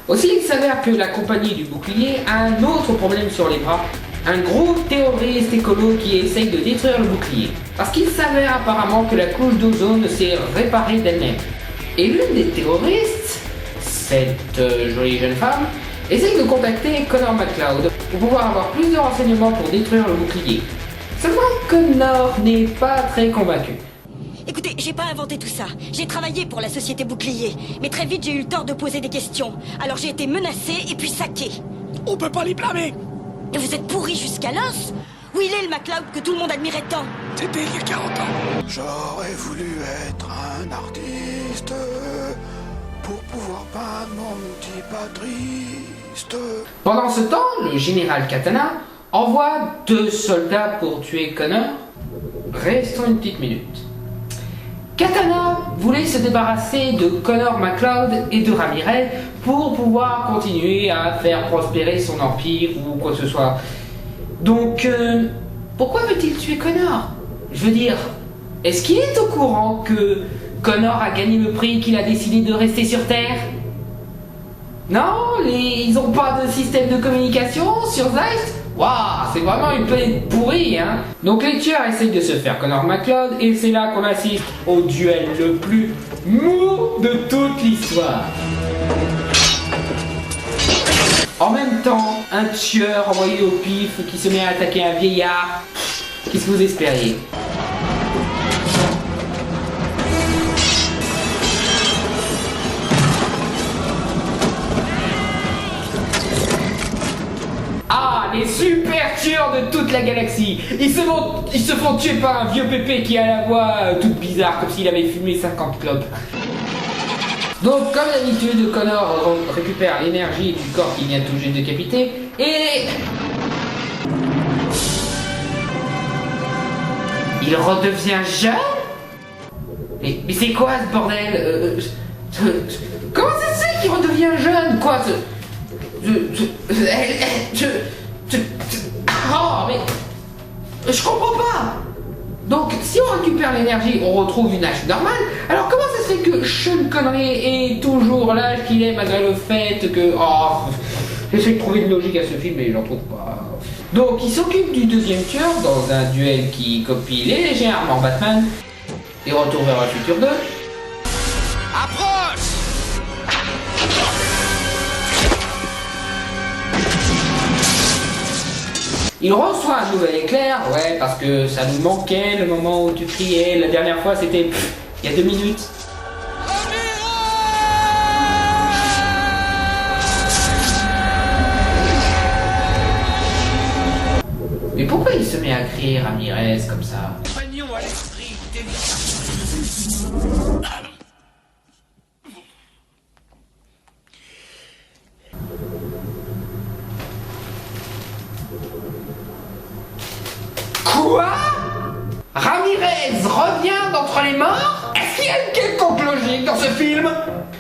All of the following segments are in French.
Aussi, il s'avère que la compagnie du bouclier a un autre problème sur les bras. Un gros terroriste écolo qui essaye de détruire le bouclier. Parce qu'il s'avère apparemment que la couche d'ozone s'est réparée d'elle-même. Et l'une des terroristes, cette jolie jeune femme, essaye de contacter Connor McCloud pour pouvoir avoir plus de renseignements pour détruire le bouclier. Seulement Connor n'est pas très convaincu. Écoutez, j'ai pas inventé tout ça. J'ai travaillé pour la société Bouclier. Mais très vite, j'ai eu le tort de poser des questions. Alors j'ai été menacé et puis saqué. On peut pas les blâmer. Et vous êtes pourri jusqu'à l'os? Où il est le McCloud que tout le monde admirait tant? C'était il y a 40 ans. J'aurais voulu être un artiste pour pouvoir peindre mon petit pas triste. Pendant ce temps, le général Katana envoie 2 soldats pour tuer Connor. Restons une petite minute. Katana voulait se débarrasser de Connor McCloud et de Ramirez pour pouvoir continuer à faire prospérer son empire ou quoi que ce soit. Donc, pourquoi veut-il tuer Connor? Je veux dire, est-ce qu'il est au courant que Connor a gagné le prix et qu'il a décidé de rester sur Terre? Non, ils ont pas de système de communication sur Zeist? Waouh, c'est vraiment une planète pourrie, hein. Donc les tueurs essayent de se faire Connor McCloud et c'est là qu'on assiste au duel le plus mou de toute l'histoire. En même temps, un tueur envoyé au pif qui se met à attaquer un vieillard. Qu'est-ce que vous espériez? Les super tueurs de toute la galaxie. Ils se font tuer par un vieux pépé qui a la voix toute bizarre, comme s'il avait fumé 50 clopes. Donc, comme d'habitude, Connor récupère l'énergie du corps qu'il vient tout juste de décapiter et... il redevient jeune? Mais c'est quoi ce bordel? Comment ça se fait qu'il redevient jeune? Quoi oh, mais je comprends pas. Donc, si on récupère l'énergie, on retrouve une âge normale. Alors, comment ça se fait que Sean Connery est toujours l'âge qu'il est malgré le fait que... Oh, j'essaie de trouver une logique à ce film, mais j'en trouve pas. Donc, il s'occupe du deuxième tueur dans un duel qui copie légèrement Batman et Retour vers le futur 2. Approche! Il reçoit un nouvel éclair, ouais, parce que ça nous manquait le moment où tu criais. La dernière fois, c'était il y a 2 minutes. Mais pourquoi il se met à crier Ramirez comme ça? Compagnon à l'esprit délicat. Quoi? Ramirez revient d'entre les morts? Est-ce qu'il y a une quelconque logique dans ce film?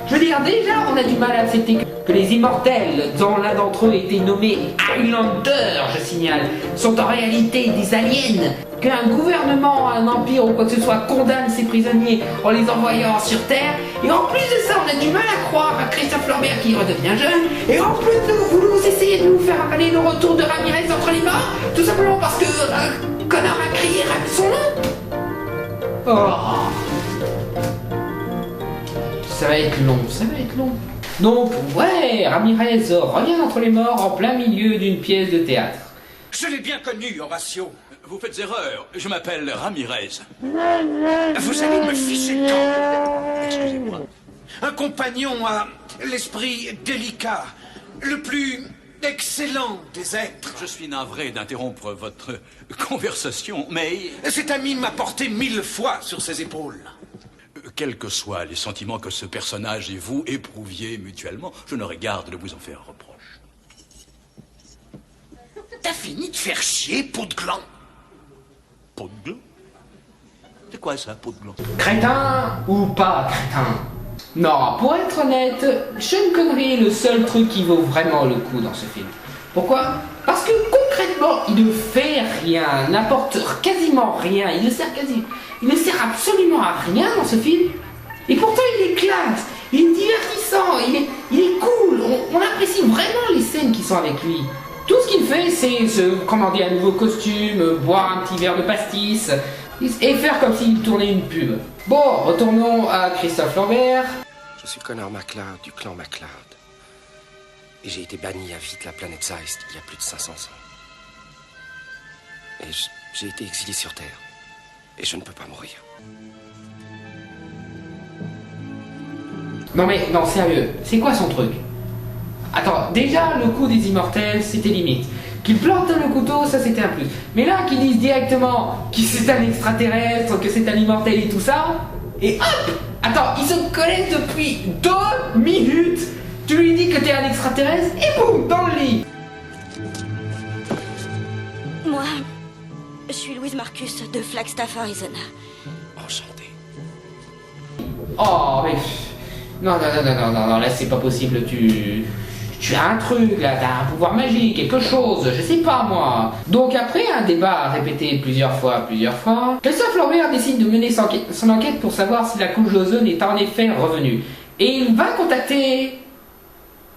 Je veux dire, déjà, on a du mal à accepter que les immortels, dont l'un d'entre eux était nommé Highlander, je signale, sont en réalité des aliens. Qu'un gouvernement, un empire ou quoi que ce soit condamne ces prisonniers en les envoyant sur Terre. Et en plus de ça, on a du mal à croire à Christophe Lambert qui redevient jeune. Et en plus de vous essayer de nous faire avaler le retour de Ramirez d'entre les morts, tout simplement parce que Connor a crié son nom. Oh. Ça va être long, ça va être long. Donc, ouais, Ramirez revient d'entre les morts en plein milieu d'une pièce de théâtre. Je l'ai bien connu, Horatio. Vous faites erreur. Je m'appelle Ramirez. Vous allez me ficher de camp. Excusez-moi. Un compagnon à l'esprit délicat. Le plus excellent des êtres. Je suis navré d'interrompre votre conversation, mais... Cet ami m'a porté 1000 fois sur ses épaules. Quels que soient les sentiments que ce personnage et vous éprouviez mutuellement, je n'aurais garde de vous en faire reproche. T'as fini de faire chier, peau de gland. Peau de gland? C'est quoi ça, peau de gland? Crétin ou pas crétin? Non, pour être honnête, Sean Connery est le seul truc qui vaut vraiment le coup dans ce film. Pourquoi? Parce que concrètement, il ne fait rien, n'apporte quasiment rien, il ne sert absolument à rien dans ce film. Et pourtant, il est classe, il est divertissant, il est cool, on a apprécie vraiment les scènes qui sont avec lui. Tout ce qu'il fait, c'est se commander un nouveau costume, boire un petit verre de pastis, et faire comme s'il tournait une pub. Bon, retournons à Christophe Lambert. Je suis Connor MacLeod du clan MacLeod. Et j'ai été banni à vie de la planète Zeist il y a plus de 500 ans. Et j'ai été exilé sur Terre. Et je ne peux pas mourir. Non mais, non, sérieux, c'est quoi son truc? Attends, déjà, le coup des immortels, c'était limite. Qu'il plante le couteau, ça c'était un plus. Mais là, qu'ils disent directement que c'est un extraterrestre, que c'est un immortel et tout ça, et hop! Attends, ils se connaissent depuis 2 minutes. Tu lui dis que t'es un extraterrestre, et boum, dans le lit. Moi, je suis Louise Marcus de Flagstaff, Arizona. Enchanté. Oh, mais... Non, là c'est pas possible, tu as un truc, là, t'as un pouvoir magique, quelque chose, je sais pas moi. Donc après un débat répété plusieurs fois, Christophe Lambert décide de mener son enquête pour savoir si la couche d'ozone est en effet revenue. Et il va contacter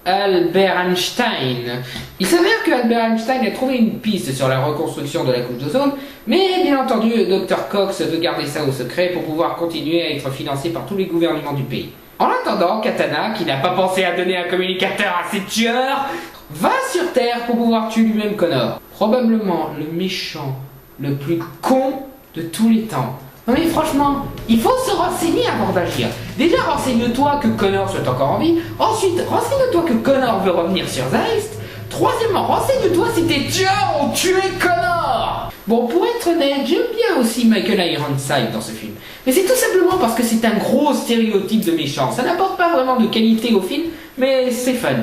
Albert Einstein. Il s'avère que Albert Einstein a trouvé une piste sur la reconstruction de la couche d'ozone, mais bien entendu le Dr Cox veut garder ça au secret pour pouvoir continuer à être financé par tous les gouvernements du pays. En attendant, Katana, qui n'a pas pensé à donner un communicateur à ses tueurs, va sur Terre pour pouvoir tuer lui-même Connor. Probablement le méchant le plus con de tous les temps. Non mais franchement, il faut se renseigner avant d'agir. Déjà, renseigne-toi que Connor soit encore en vie. Ensuite, renseigne-toi que Connor veut revenir sur Zeist. Troisièmement, renseigne-toi si tes tueurs ont tué Connor. Bon, pour être honnête, j'aime bien aussi Michael Ironside dans ce film. Mais c'est tout simplement parce que c'est un gros stéréotype de méchant. Ça n'apporte pas vraiment de qualité au film, mais c'est fun.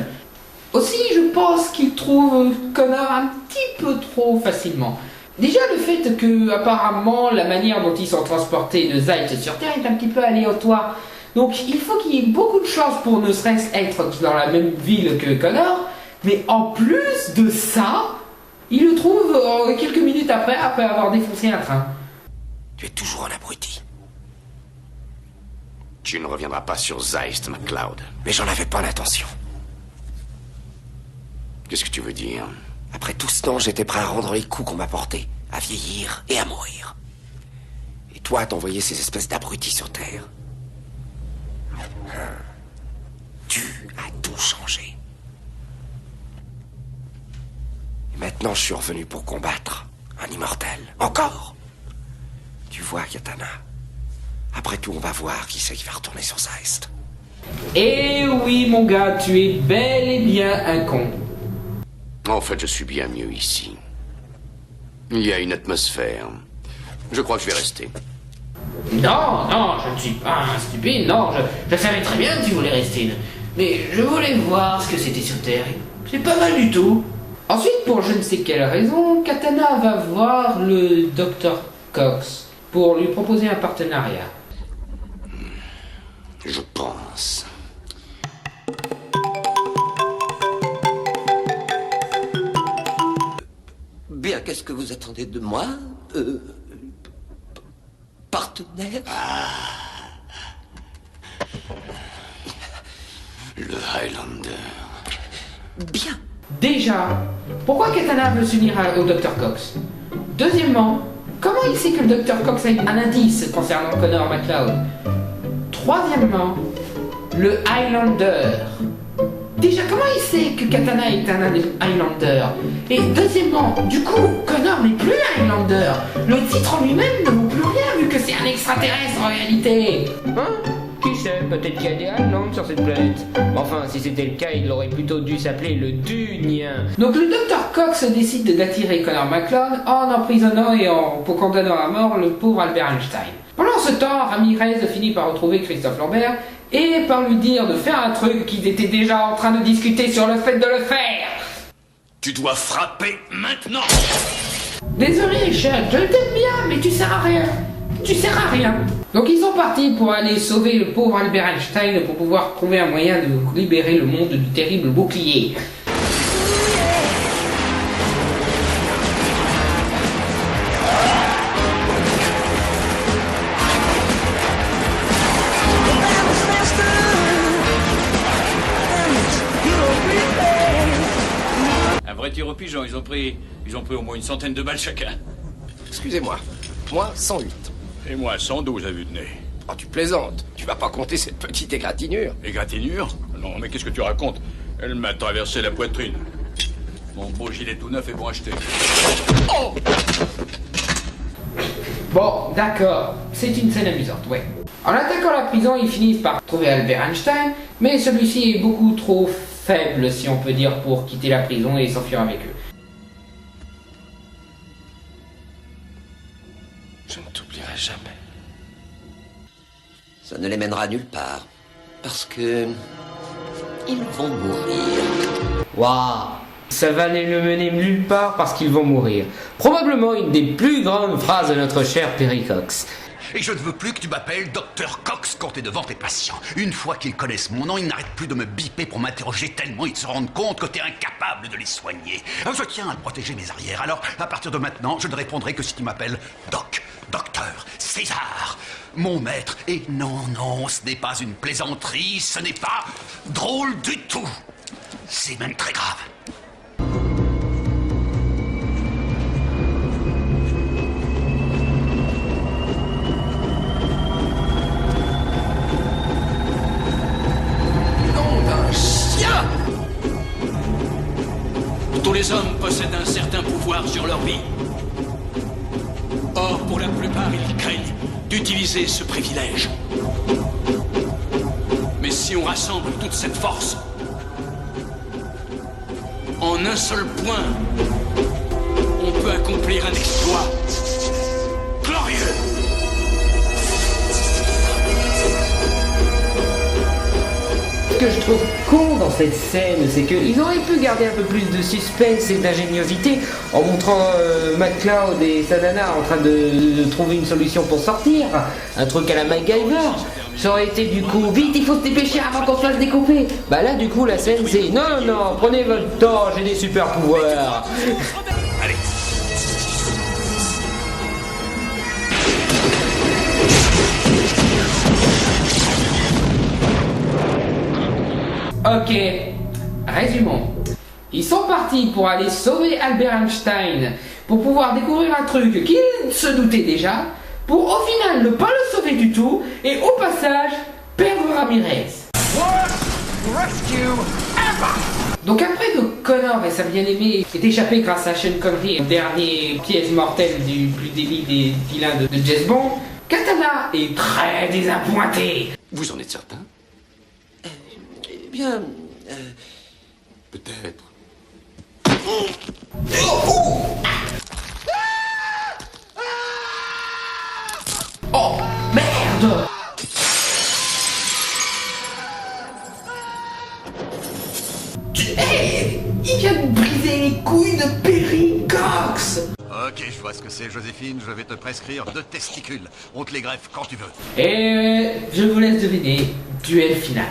Aussi, je pense qu'il trouve Connor un petit peu trop facilement. Déjà, le fait que, apparemment, la manière dont ils sont transportés de Zeist sur Terre est un petit peu aléatoire. Donc, il faut qu'il y ait beaucoup de chance pour ne serait-ce être dans la même ville que Connor. Mais en plus de ça, il le trouve quelques minutes après avoir défoncé un train. Tu es toujours un abruti. Tu ne reviendras pas sur Zeist, MacLeod. Mais j'en avais pas l'intention. Qu'est-ce que tu veux dire? Après tout ce temps, j'étais prêt à rendre les coups qu'on m'a portés, à vieillir et à mourir. Et toi, t'envoyer ces espèces d'abrutis sur Terre. Tu as tout changé. Et maintenant, je suis revenu pour combattre un immortel. Encore. Tu vois, Katana. Après tout, on va voir qui c'est qui va retourner sur Zeist. Eh oui, mon gars, tu es bel et bien un con. En fait, je suis bien mieux ici. Il y a une atmosphère. Je crois que je vais rester. Non, je ne suis pas un stupide, non, je savais très bien que tu voulais rester. Mais je voulais voir ce que c'était sur Terre. C'est pas mal du tout. Ensuite, pour je ne sais quelle raison, Katana va voir le Dr Cox pour lui proposer un partenariat. Je pense. Bien, qu'est-ce que vous attendez de moi? Partenaire? Le Highlander. Bien. Déjà, pourquoi Katana veut s'unir au Dr Cox? Deuxièmement, comment il sait que le Dr Cox a un indice concernant Connor MacLeod? Troisièmement, le Highlander. Déjà, comment il sait que Katana est un Highlander? Et deuxièmement, du coup, Connor n'est plus un Highlander. Le titre en lui-même ne vaut plus rien vu que c'est un extraterrestre en réalité. Hein? Qui sait, peut-être qu'il y a des Highlands sur cette planète. Enfin, si c'était le cas, il aurait plutôt dû s'appeler le Dunien. Donc le Dr Cox décide d'attirer Connor MacLeod en emprisonnant et en condamnant à mort le pauvre Albert Einstein. Pendant ce temps, Ramirez finit par retrouver Christophe Lambert et par lui dire de faire un truc qu'ils étaient déjà en train de discuter sur le fait de le faire. Tu dois frapper maintenant. Désolé Richard, je t'aime bien, mais tu sers à rien. Tu sers à rien. Donc ils sont partis pour aller sauver le pauvre Albert Einstein pour pouvoir trouver un moyen de libérer le monde du terrible bouclier. vrai tir au pigeon. Ils ont pris au moins une centaine de balles chacun. Excusez-moi. Moi, 108. Et moi, 112 à vue de nez. Oh, tu plaisantes. Tu vas pas compter cette petite égratignure. Égratignure? Non, mais qu'est-ce que tu racontes? Elle m'a traversé la poitrine. Mon beau gilet tout neuf est bon acheté. Oh! Bon, d'accord, c'est une scène amusante, ouais. En attaquant la prison, ils finissent par trouver Albert Einstein, mais celui-ci est beaucoup trop faible, si on peut dire, pour quitter la prison et s'enfuir avec eux. Je ne t'oublierai jamais. Ça ne les mènera nulle part. Parce que... ils vont mourir. Waouh! Ça va ne le mener nulle part parce qu'ils vont mourir. Probablement une des plus grandes phrases de notre cher Perry Cox. Et je ne veux plus que tu m'appelles Dr Cox quand t'es devant tes patients. Une fois qu'ils connaissent mon nom, ils n'arrêtent plus de me biper pour m'interroger tellement ils se rendent compte que t'es incapable de les soigner. Je tiens à protéger mes arrières, alors à partir de maintenant, je ne répondrai que si tu m'appelles Doc, Docteur, César, mon maître. Et non, non, ce n'est pas une plaisanterie, ce n'est pas drôle du tout. C'est même très grave. Tous les hommes possèdent un certain pouvoir sur leur vie. Or, pour la plupart, ils craignent d'utiliser ce privilège. Mais si on rassemble toute cette force en un seul point, on peut accomplir un exploit glorieux. Ce que je trouve con dans cette scène, c'est qu'ils auraient pu garder un peu plus de suspense et d'ingéniosité en montrant McCloud et sa nana en train de trouver une solution pour sortir. Un truc à la MacGyver. Ça aurait été du coup, vite, il faut se dépêcher avant qu'on se fasse découper. Bah là, du coup, la scène, c'est non, non, prenez votre temps, j'ai des super pouvoirs. Allez. Ok, résumons. Ils sont partis pour aller sauver Albert Einstein, pour pouvoir découvrir un truc qu'ils se doutaient déjà, pour au final ne pas le sauver du tout, et au passage, perdre Ramirez. Donc après que Connor et sa bien-aimée aient échappé grâce à Sean Connery, dernier piège mortel du plus débile des vilains de James Bond, Katana est très désappointé. Vous en êtes certain? Eh bien... Peut-être. Oh, merde! Hey, il vient de briser les couilles de Perry Cox! Ok, je vois ce que c'est, Joséphine. Je vais te prescrire 2 testicules. On te les greffe quand tu veux. Et je vous laisse deviner, duel final.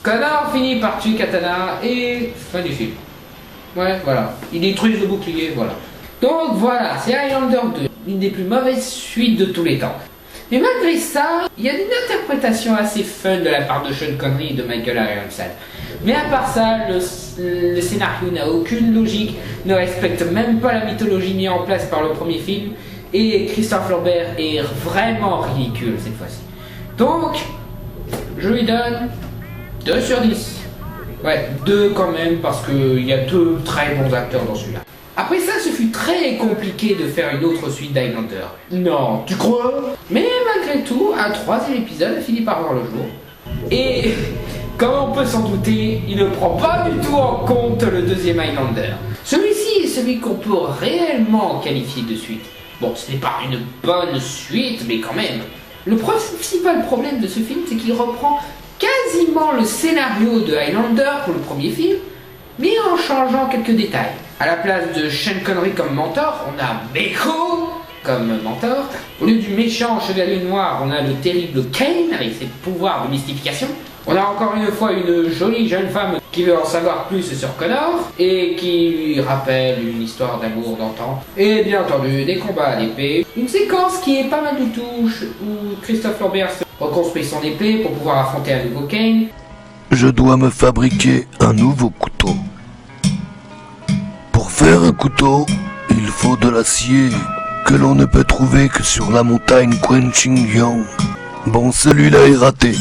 Connor finit par tuer Katana et fin du film. Ouais, voilà. Il détruit le bouclier, voilà. Donc voilà, c'est Highlander 2, une des plus mauvaises suites de tous les temps. Mais malgré ça, il y a une interprétation assez fun de la part de Sean Connery et de Michael Ironside. Mais à part ça, le scénario n'a aucune logique, ne respecte même pas la mythologie mise en place par le premier film, et Christophe Lambert est vraiment ridicule cette fois-ci. Donc, je lui donne 2 sur 10. Ouais, 2 quand même, parce qu'il y a 2 très bons acteurs dans celui-là. Après ça, ce fut très compliqué de faire une autre suite d'Highlander. Non, tu crois? Mais malgré tout, un 3e épisode a fini par voir le jour. Et, comme on peut s'en douter, il ne prend pas du tout en compte le 2e Highlander. Celui-ci est celui qu'on peut réellement qualifier de suite. Bon, ce n'est pas une bonne suite, mais quand même. Le principal problème de ce film, c'est qu'il reprend quasiment le scénario de Highlander pour le premier film, mais en changeant quelques détails. À la place de Sean Connery comme mentor, on a Beko comme mentor. Au lieu du méchant chevalier noir, on a le terrible Kane avec ses pouvoirs de mystification. On a encore une fois une jolie jeune femme qui veut en savoir plus sur Connor et qui lui rappelle une histoire d'amour d'antan. Et bien entendu, des combats à l'épée. Une séquence qui est pas mal du tout où Christophe Lambert reconstruit son épée pour pouvoir affronter un nouveau Kane. Je dois me fabriquer un nouveau couteau. Pour faire un couteau, il faut de l'acier que l'on ne peut trouver que sur la montagne Quenching Young. Bon, celui-là est raté.